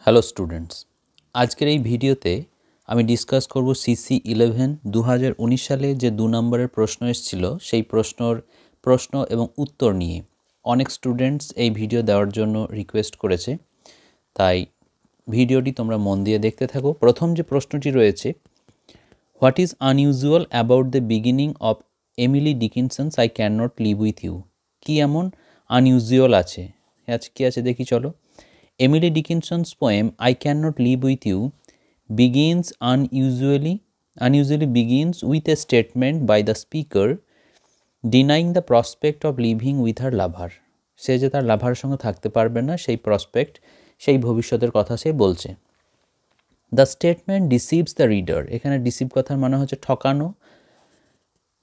Hello students, আজকের এই ভিডিওতে আমি ডিসকাস করব সিসি 11 2019 সালে যে 2 নম্বরের প্রশ্ন এসেছিল সেই প্রশ্ন এবং উত্তর নিয়ে। অনেক স্টুডেন্টস এই ভিডিও দেওয়ার জন্য রিকোয়েস্ট করেছে, তাই ভিডিওটি তোমরা মন দিয়ে দেখতে থাকো। প্রথম যে প্রশ্নটি রয়েছে, what is unusual about the beginning of Emily Dickinson's I can not live with you? কী এমন আনইউজুয়াল আছে? কী আছে দেখি চলো। Emily Dickinson's poem I Cannot Live With You unusually begins with a statement by the speaker denying the prospect of living with her lover. সে যে তার লাভার সঙ্গে থাকতে পারবে না সেই প্রসপেক্ট, সেই ভবিষ্যতের কথা সে বলছে। The statement deceives the reader, এখানে ডিসিভ কথার মানে হচ্ছে ঠকানো।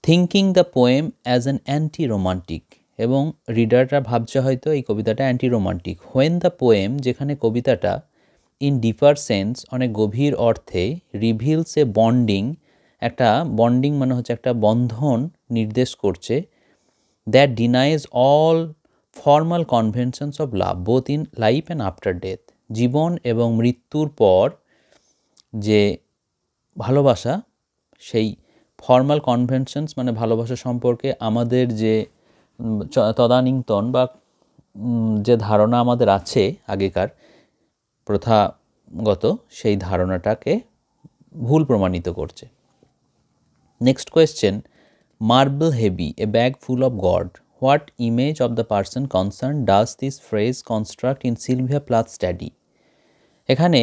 Thinking the poem as an anti romantic, এবং রিডাররা ভাবছে হয়তো এই কবিতাটা anti romantic. When the poem, যেখানে কবিতাটা ইন ডিপার সেন্স, অনেক গভীর অর্থে, রিভিলস এ বন্ডিং, একটা বন্ডিং মানে হচ্ছে একটা বন্ধন নির্দেশ করছে, that denies all formal conventions of love both in life and after death. জীবন এবং মৃত্যুর পর যে ভালোবাসা, সেই ফর্মাল কনভেনশনস মানে ভালোবাসা সম্পর্কে আমাদের যে তদানীন্তন বা যে ধারণা আমাদের আছে আগেকার প্রথাগত, সেই ধারণাটাকে ভুল প্রমাণিত করছে। Next question, marble heavy a bag full of God, what image of the person concern does this phrase construct in Sylvia Plath study? এখানে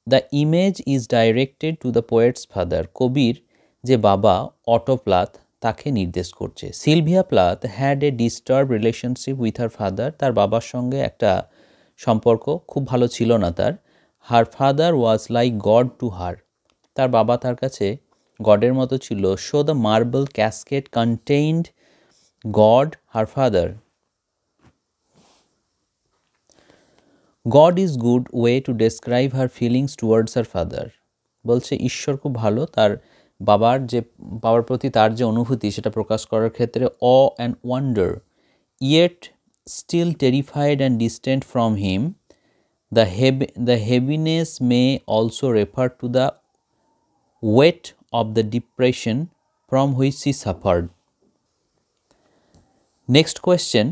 the image is directed to the poet's father, কবির যে বাবা Otto Plath তাকে নির্দেশ করছে। Sylvia Plath had a disturb relationship with her father, তার বাবার সঙ্গে একটা সম্পর্ক খুব ভালো ছিল না তার। Her father was like god to her, তার বাবা তার কাছে গডের মতো ছিল। Show the marble casket contained god her father. God is good way to describe her feelings towards her father, বলছে ঈশ্বর খুব ভালো, তার বাবার প্রতি তার যে অনুভূতি সেটা প্রকাশ করার ক্ষেত্রে। Awe and wonder, yet still terrified and distant from him, the heaviness may also refer to the weight of the depression from which he suffered. Next question,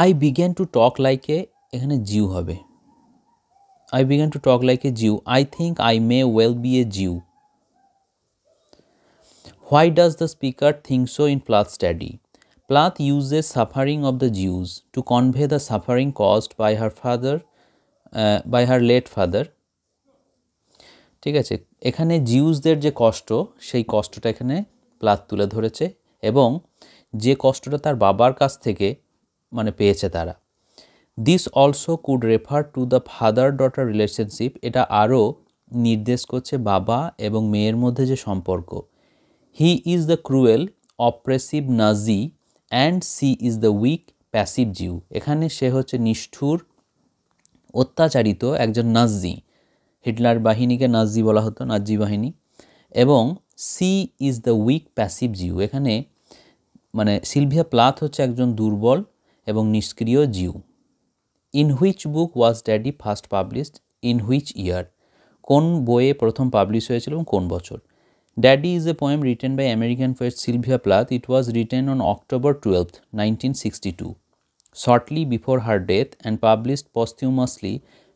I began to talk like a, এখানে জিউ হবে। I began to talk like a Jew. I think I may well be a Jew. Why does the speaker think so in Plath study? Plath uses suffering of the Jews to convey the suffering caused by her late father. ঠিক আছে, এখানে জিউসদের যে কষ্ট, সেই কষ্টটা এখানে Plath তুলে ধরেছে, এবং যে কষ্টটা তার বাবার কাছ থেকে মানে পেয়েছে তারা। This also could refer to the father daughter relationship, এটা আরও নির্দেশ করছে বাবা এবং মেয়ের মধ্যে যে সম্পর্ক। He is the cruel oppressive Nazi and she is the weak passive Jew, এখানে সে হচ্ছে নিষ্ঠুর অত্যাচারিত একজন নাজি, হিটলার বাহিনীকে নাজি বলা হতো, নাজি বাহিনী, এবং she is the weak passive Jew, এখানে মানে সিলভিয়া প্লাথ হচ্ছে একজন দুর্বল এবং নিষ্ক্রিয় Jew. In which book was Daddy first published, in which year, কোন বইয়ে প্রথম পাবলিশ হয়েছিল এবং কোন বছর? Daddy is a poem written by American poet Sylvia Plath. It was written on October 12th, 1962, shortly before her death and published posthumously,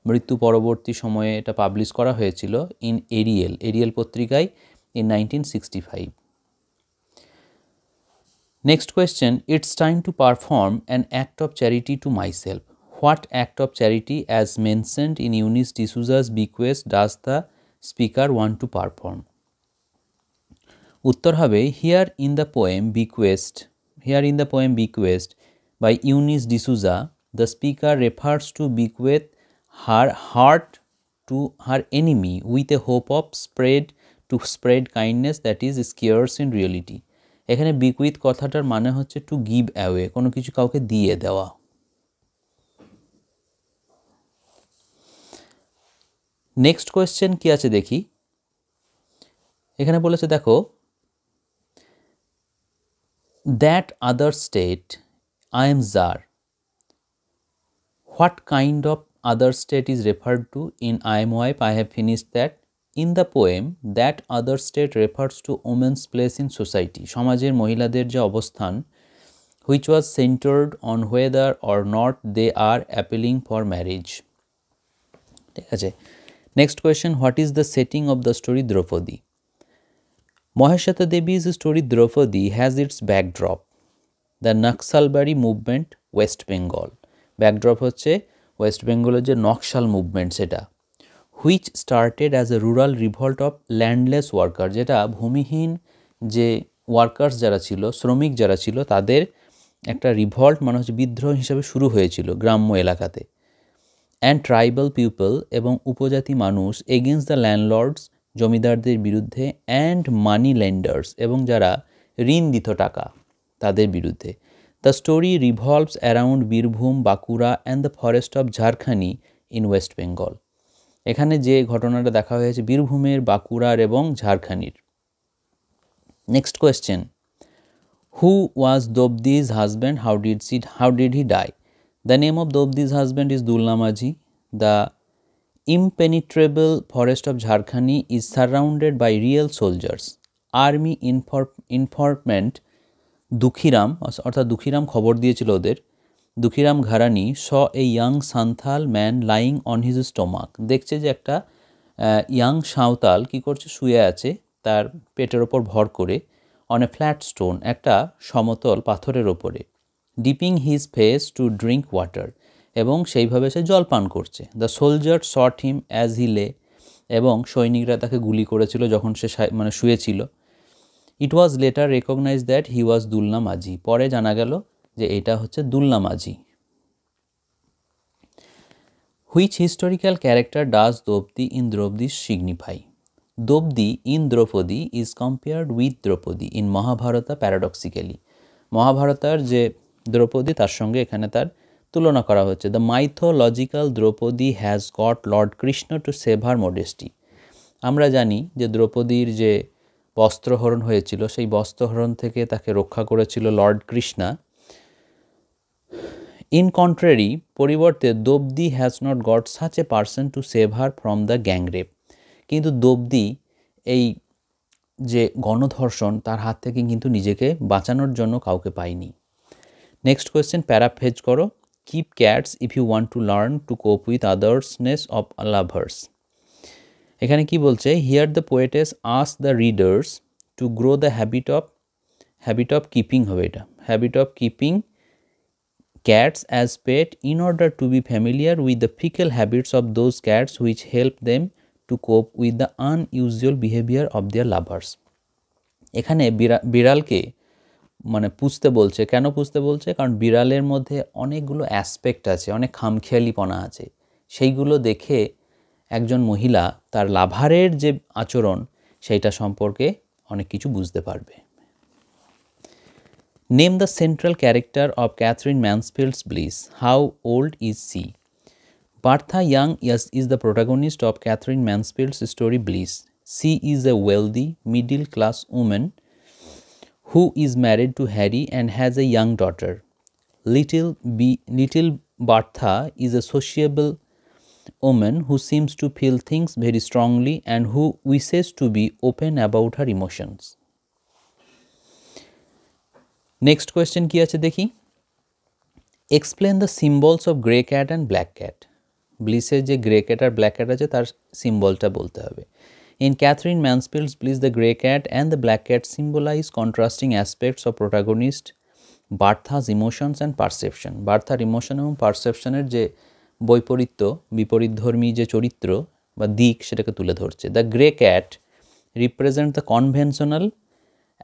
মৃত্যু পরবর্তী সময়ে এটা পাবলিশ করা হয়েছিল ইন এরিয়েল পত্রিকায় in 1965। Next question, it's time to perform an act of charity to myself. What act of charity as mentioned in Eunice D'Souza's bequest does the speaker want to perform? উত্তর হবে, here in the poem bequest by Eunice D'Souza, the speaker refers to bequeath her heart to her enemy with a hope of spread kindness that is scarce in reality. এখানে বিকুইথ কথাটার মানে হচ্ছে to give away, কোনো কিছু কাউকে দিয়ে দেওয়া। Next question কি আছে দেখি। এখানে বলেছে দেখো, that other state I am জার What kind of other state is referred to in I Am Wife? I have finished that. In the poem, that other state refers to women's place in society. সমাজের মহিলাদের যে অবস্থান, which was centered on whether or not they are appealing for marriage. ঠিক আছে। Next question, what is the setting of the story Draupadi? Maheshwata Devi's story Draupadi has its backdrop, the Naxalbari movement, West Bengal. Backdrop হচ্ছে West বেঙ্গলের যে Naxal movement সেটা, which started as a rural revolt of landless worker, যেটা ভূমিহীন যে workers যারা ছিল, শ্রমিক যারা ছিল, তাদের একটা রিভল্ট মানে হচ্ছে বিদ্রোহ হিসাবে শুরু হয়েছিল গ্রাম্য এলাকাতে। অ্যান্ড ট্রাইবাল পিপল এবং উপজাতি মানুষ এগেনস্ট দ্য ল্যান্ডলর্ডস, জমিদারদের বিরুদ্ধে, অ্যান্ড মানি লেন্ডার্স এবং যারা ঋণ দিত টাকা তাদের বিরুদ্ধে। The story revolves around Birbhum, Bankura and the forest of Jharkhani in West Bengal. এখানে যে ঘটনাটা দেখা হয়েছে বীরভূমের, বাঁকুড়ার এবং ঝাড়খানির। Next question, who was Draupadi's husband, how did he die? The name of Draupadi's husband is Dulna Majhi. The impenetrable forest of Jharkhani is surrounded by real soldiers. Army informant Dukhiram, অর্থাৎ দুখিরাম খবর দিয়েছিল ওদের, Dukhiram Gharani saw a young Santhal man lying on his stomach. দেখছে যে একটা young Santhal কী করছে, শুয়ে আছে তার পেটের ওপর ভর করে, অন এ ফ্ল্যাট স্টোন, একটা সমতল পাথরের ওপরে, dipping his face to drink water, এবং সেইভাবে সে জল পান করছে। The soldier shot him as he লে, এবং সৈনিকরা তাকে গুলি করেছিল যখন সে মানে শুয়েছিল। It was later recognize that he was Dulna Majhi, পরে জানা গেল যে এটা হচ্ছে Dulna Majhi. Which historical character does Draupadi in Draupadi signify? Draupadi in Draupadi is compared with Draupadi in Mahabharata paradoxically. মহাভারতার যে দ্রৌপদী তার সঙ্গে এখানে তার তুলনা করা হচ্ছে। The mythological Draupadi has got Lord Krishna to save her modesty. আমরা জানি যে দ্রৌপদীর যে বস্ত্রহরণ হয়েছিল, সেই বস্ত্রহরণ থেকে তাকে রক্ষা করেছিল লর্ড কৃষ্ণা। ইন কন্ট্রারি, পরিবর্তে Draupadi has not got such a person to save her from the gangrape. কিন্তু দ্রৌপদী এই যে গণধর্ষণ তার হাত থেকে কিন্তু নিজেকে বাঁচানোর জন্য কাউকে পায়নি। নেক্সট কোয়েশ্চেন, প্যারাফ্রেজ করো। Keep cats if you want to learn to cope with otherness of lovers. এখানে কি বলছে, here the poetess ask the readers to grow the habit of keeping, হবে এটা, habit of keeping cats as pet in order to be familiar with the fickle habits of those cats which help them to cope with the unusual behavior of their lovers. এখানে বিড়ালকে মানে পুষতে বলছে। কেন পুষতে বলছে? কারণ বিড়ালের মধ্যে অনেকগুলো অ্যাসপেক্ট আছে, অনেক খামখেয়ালিপনা আছে, সেইগুলো দেখে একজন মহিলা তার লাভারের যে আচরণ সেইটা সম্পর্কে অনেক কিছু বুঝতে পারবে। Name the central character of Catherine Mansfield's Bliss. How old is she? Bertha Young is the protagonist of Catherine Mansfield's story Bliss. She is a wealthy, middle-class woman who is married to Harry and has a young daughter. Little Bertha is a sociable woman who seems to feel things very strongly and who wishes to be open about her emotions. Next question কি আছে দেখি। Explain the symbols of grey cat and black cat. ব্লিসের যে grey cat আর black cat আছে তার সিম্বলটা বলতে হবে। In Katherine Mansfield's Bliss the grey cat and the black cat symbolise contrasting aspects of protagonist Bertha's emotions and perception. বার্থার emotion এবং পারসেপশনের যে বিপরীতধর্মী যে চরিত্র বা দিক সেটাকে তুলে ধরছে। The grey cat represent the conventional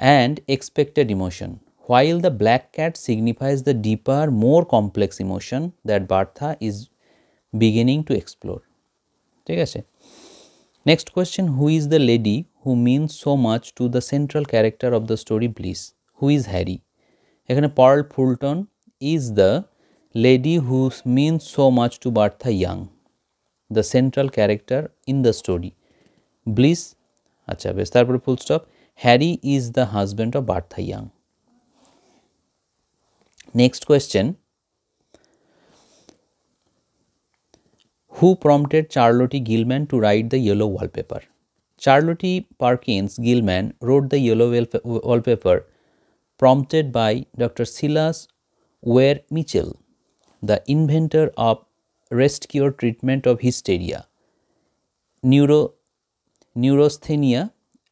and expected emotion, while the black cat signifies the deeper, more complex emotion that Bertha is beginning to explore. ঠিক আছে। Next question, who is the lady who means so much to the central character of the story Bliss? Who is Harry? এখানে Pearl Fulton is the lady who means so much to Bertha Young, the central character in the story. Bliss, আচ্ছা বেশ, তারপরে full stop. Harry is the husband of Bertha Young. Next question, Who prompted Charlotte Gilman to write the yellow wallpaper? Charlotte Perkins Gilman wrote the yellow wallpaper prompted by Dr. Silas Ware Mitchell, the inventor of rest cure treatment of hysteria, neurasthenia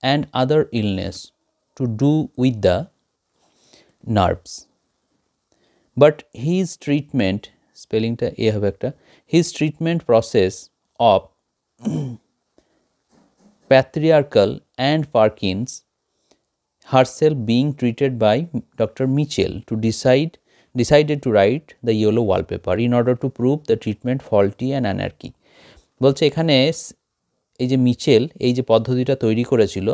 and other illness to do with the nerves. But his treatment, spellingটা এ হবে একটা, his treatment process of patriarchal and Perkins herself being treated by Dr. Mitchell to decided to write the yellow wallpaper in order to prove the treatment faulty and anarchy. বলছে এখানে এই যে Mitchell এই যে পদ্ধতিটা তৈরি করেছিল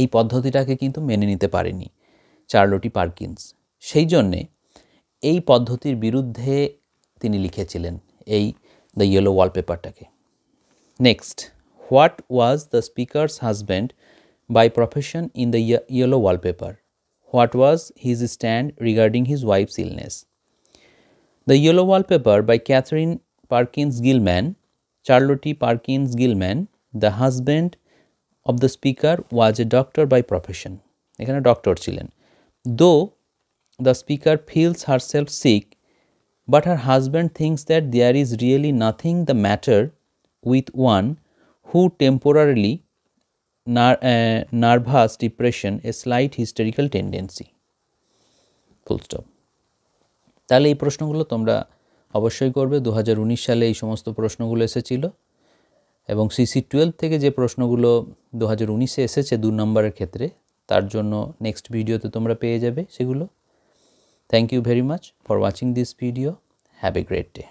এই পদ্ধতিটাকে কিন্তু মেনে নিতে পারেনি চার্লোটি পার্কিন্স, সেই জন্যে এই পদ্ধতির বিরুদ্ধে তিনি লিখেছিলেন এই দ্য ইয়েলো ওয়ালপেপারটাকে। Next, what was the speaker's husband by profession in the yellow wallpaper? What was his stand regarding his wife's illness? The Yellow Wallpaper by Catherine Perkins Gilman. Charlotte Perkins Gilman, the husband of the speaker, was a doctor by profession. এখানে doctor ছিলেন। Though the speaker feels herself sick, but her husband thinks that there is really nothing the matter with one who temporarily nervous depression, a slight hysterical tendency. Full stop. তাহলে এই প্রশ্নগুলো তোমরা অবশ্যই করবে। 2019 সালে এই সমস্ত প্রশ্নগুলো এসেছিল এবং CC12 থেকে যে প্রশ্নগুলো 2019-এ এসেছে 2 নম্বরের ক্ষেত্রে, তার জন্য নেক্সট ভিডিওতে তোমরা পেয়ে যাবে সেগুলো। Thank you very much for watching this video. Have a great day.